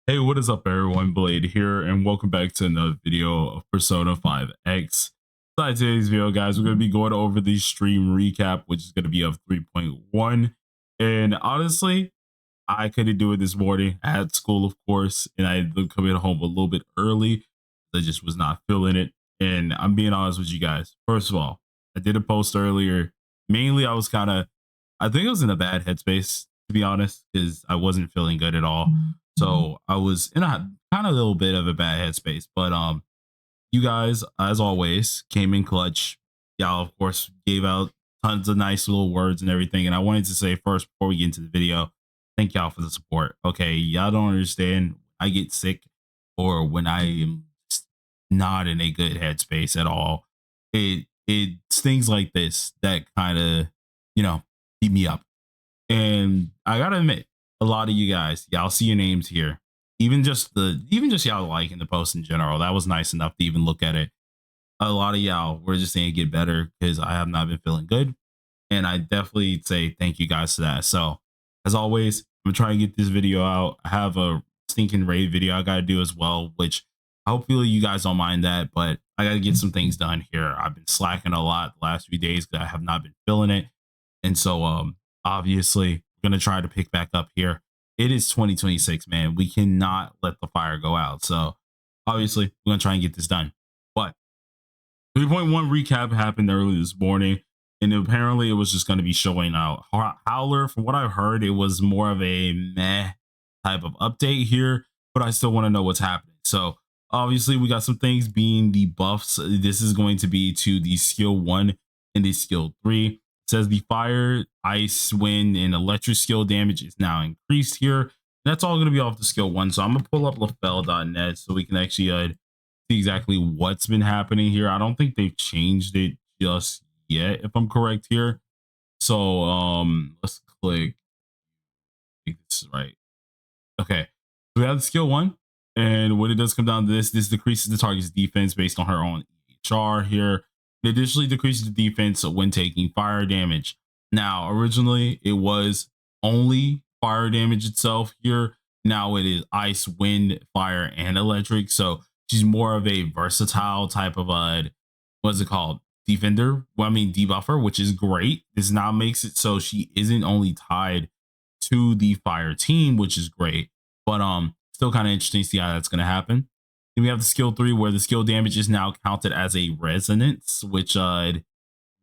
Hey, what is up, everyone? Blade here, and welcome back to another video of Persona 5X. So, in today's video, guys, we're going to be going over the stream recap, which is going to be of 3.1. And honestly, I couldn't do it this morning. I had school, of course, and I ended up coming home a little bit early. I just was not feeling it. And I'm being honest with you guys. First of all, I did a post earlier. Mainly, I think I was in a bad headspace, to be honest, because I wasn't feeling good at all. So I was in a kind of little bit of a bad headspace. But you guys, as always, came in clutch. Y'all, of course, gave out tons of nice little words and everything. And I wanted to say first, before we get into the video, thank y'all for the support. Okay, y'all don't understand. I get sick or when I am not in a good headspace at all. It's things like this that kind of, keep me up. And I gotta admit, a lot of you guys, y'all see your names here. Even just y'all liking the post in general. That was nice enough to even look at it. A lot of y'all were just saying get better because I have not been feeling good. And I definitely say thank you guys for that. So as always, I'm gonna try and get this video out. I have a stinking raid video I gotta do as well, which hopefully you guys don't mind that, but I gotta get some things done here. I've been slacking a lot the last few days because I have not been feeling it. And so obviously we're gonna try to pick back up here. It is 2026, man. We cannot let the fire go out. So obviously we're gonna try and get this done. But 3.1 recap happened early this morning, and apparently it was just going to be showing out Howler. From what I've heard, it was more of a meh type of update here, but I still want to know what's happening. So obviously we got some things being the buffs. This is going to be to the skill 1 and the skill 3. It says the fire, ice, wind, and electric skill damage is now increased here. That's all going to be off the skill 1. So I'm going to pull up lafell.net so we can actually see exactly what's been happening here. I don't think they've changed it just yet, if I'm correct here. So let's click. I think this is right. Okay. So we have the skill 1. And when it does come down to this decreases the target's defense based on her own EHR here. It additionally decreases the defense when taking fire damage. Now, originally it was only fire damage itself here. Now it is ice, wind, fire, and electric. So she's more of a versatile type of what's it called? Defender. Well, I mean debuffer, which is great. This now makes it so she isn't only tied to the fire team, which is great. But still kind of interesting to see how that's gonna happen. Then we have the skill 3 where the skill damage is now counted as a resonance, which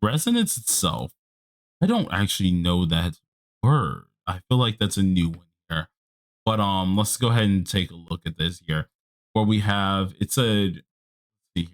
resonance itself, I don't actually know that word. I feel like that's a new one here. But let's go ahead and take a look at this here. Where we have it said, let's see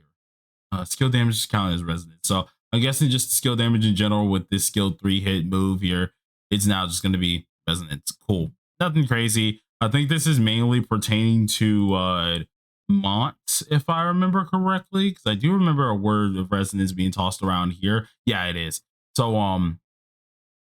here. Skill damage is counted as resonance. So I'm guessing just skill damage in general with this skill 3 hit move here, it's now just gonna be resonance. Cool. Nothing crazy. I think this is mainly pertaining to Mont, if I remember correctly, because I do remember a word of resonance being tossed around here. Yeah, it is. So and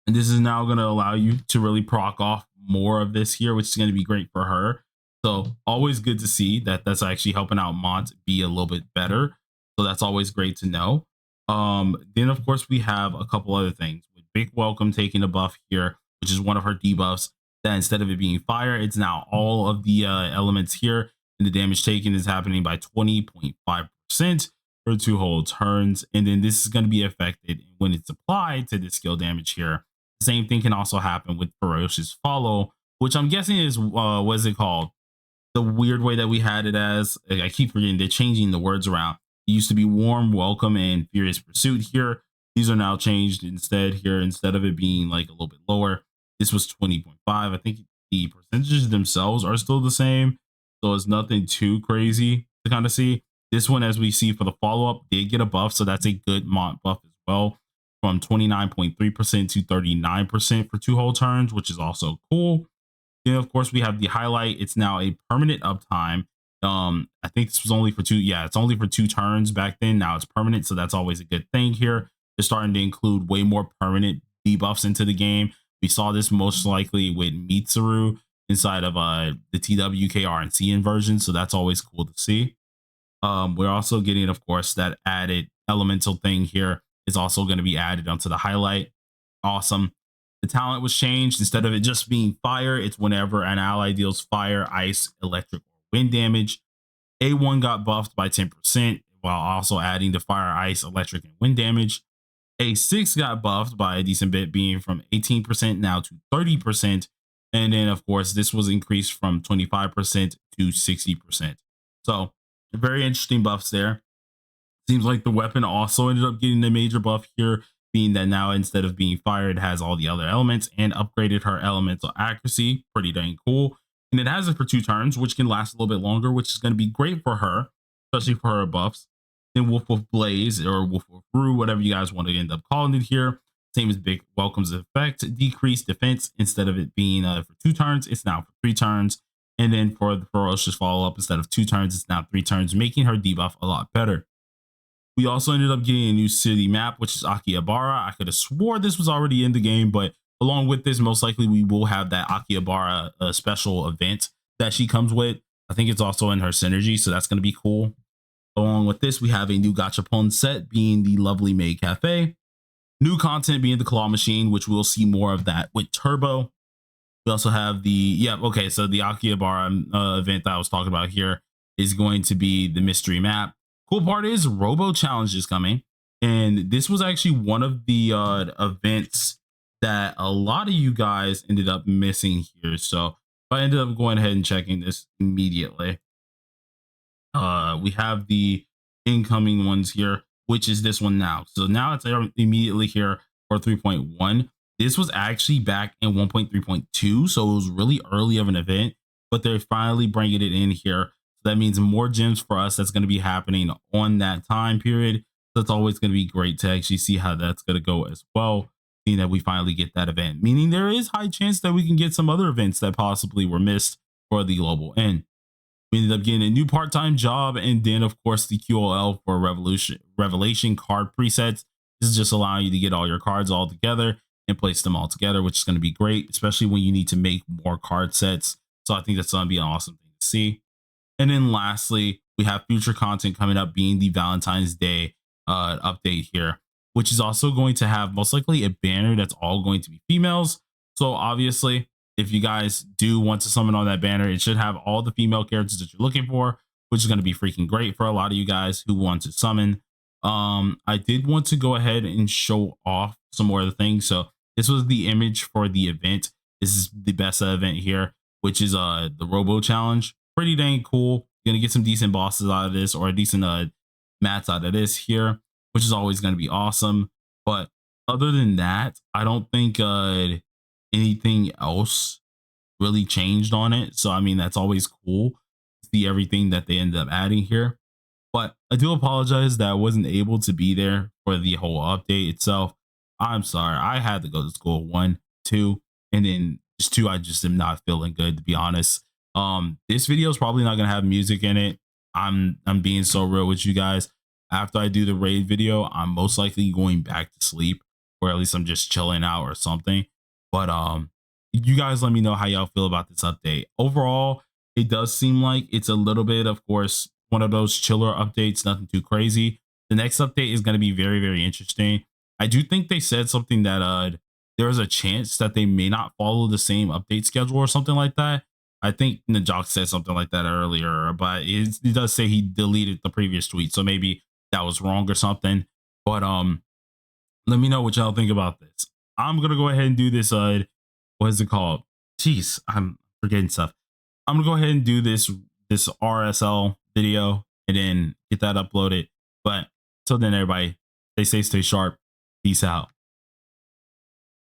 this is now going to allow you to really proc off more of this here, which is going to be great for her. So always good to see that that's actually helping out Mont be a little bit better. So that's always great to know. Then of course we have a couple other things with Big Welcome taking a buff here, which is one of her debuffs. That instead of it being fire, it's now all of the elements here, and the damage taken is happening by 20.5% for 2 whole turns. And then this is going to be affected when it's applied to the skill damage here. The same thing can also happen with Ferocious Follow, which I'm guessing is what is it called? The weird way that we had it as, I keep forgetting, they're changing the words around. It used to be Warm Welcome and Furious Pursuit here. These are now changed instead here. Instead of it being like a little bit lower, this was 20.5. I think the percentages themselves are still the same. So it's nothing too crazy to kind of see. This one, as we see for the follow-up, did get a buff. So that's a good Mont buff as well, from 29.3% to 39% for 2 whole turns, which is also cool. Then, of course, we have the highlight. It's now a permanent uptime. I think this was only for 2. Yeah, it's only for 2 turns back then. Now it's permanent. So that's always a good thing here. They're starting to include way more permanent debuffs into the game. We saw this most likely with Mitsuru inside of the TWKR and CN version. So that's always cool to see. We're also getting, of course, that added elemental thing here is also going to be added onto the highlight. Awesome. The talent was changed. Instead of it just being fire, it's whenever an ally deals fire, ice, electric, or wind damage. A1 got buffed by 10% while also adding the fire, ice, electric, and wind damage. A6 got buffed by a decent bit, being from 18% now to 30%. And then, of course, this was increased from 25% to 60%. So, very interesting buffs there. Seems like the weapon also ended up getting a major buff here, being that now instead of being fire, it has all the other elements and upgraded her elemental accuracy. Pretty dang cool. And it has it for 2 turns, which can last a little bit longer, which is going to be great for her, especially for her buffs. Then Wolf of Blaze or Wolf of Brew, whatever you guys want to end up calling it here. Same as Big Welcome's effect, decreased defense. Instead of it being for 2 turns, it's now for 3 turns. And then for the ferocious follow up, instead of 2 turns, it's now 3 turns, making her debuff a lot better. We also ended up getting a new city map, which is Akihabara. I could have swore this was already in the game, but along with this, most likely we will have that Akihabara special event that she comes with. I think it's also in her synergy, so that's going to be cool. Along with this, we have a new gachapon set being the Lovely Maid Cafe. New content being the claw machine, which we'll see more of that with Turbo. We also have the, so the Akihabara event that I was talking about here is going to be the mystery map. Cool part is Robo Challenge is coming. And this was actually one of the events that a lot of you guys ended up missing here. So I ended up going ahead and checking this immediately. We have the incoming ones here, which is this one now. So now it's immediately here for 3.1. This was actually back in 1.3.2, so it was really early of an event, but they're finally bringing it in here. So that means more gems for us. That's going to be happening on that time period. So it's always going to be great to actually see how that's going to go as well, seeing that we finally get that event, meaning there is high chance that we can get some other events that possibly were missed for the global end. We ended up getting a new part-time job, and then of course the QOL for Revelation card presets. This is just allowing you to get all your cards all together and place them all together, which is going to be great, especially when you need to make more card sets. So I think that's going to be an awesome thing to see. And then lastly, we have future content coming up, being the Valentine's Day update here, which is also going to have most likely a banner that's all going to be females. So obviously, if you guys do want to summon on that banner, it should have all the female characters that you're looking for, which is going to be freaking great for a lot of you guys who want to summon. I did want to go ahead and show off some more of the things. So this was the image for the event. This is the best event here, which is the Robo Challenge. Pretty dang cool. You're gonna get some decent bosses out of this, or a decent mats out of this here, which is always gonna be awesome. But other than that, I don't think anything else really changed on it. So I mean, that's always cool to see everything that they ended up adding here. But I do apologize that I wasn't able to be there for the whole update itself. I'm sorry. I had to go to school 1, 2, and then just 2. I just am not feeling good, to be honest. This video is probably not gonna have music in it. I'm being so real with you guys. After I do the raid video, I'm most likely going back to sleep, or at least I'm just chilling out or something. But you guys let me know how y'all feel about this update. Overall, it does seem like it's a little bit, of course, one of those chiller updates, nothing too crazy. The next update is going to be very, very interesting. I do think they said something that there's a chance that they may not follow the same update schedule or something like that. I think Najok said something like that earlier, but it does say he deleted the previous tweet, so maybe that was wrong or something. But let me know what y'all think about this. I'm gonna go ahead and do this. What is it called? Jeez, I'm forgetting stuff. I'm gonna go ahead and do this RSL video and then get that uploaded. But till then, everybody, stay safe, stay sharp. Peace out.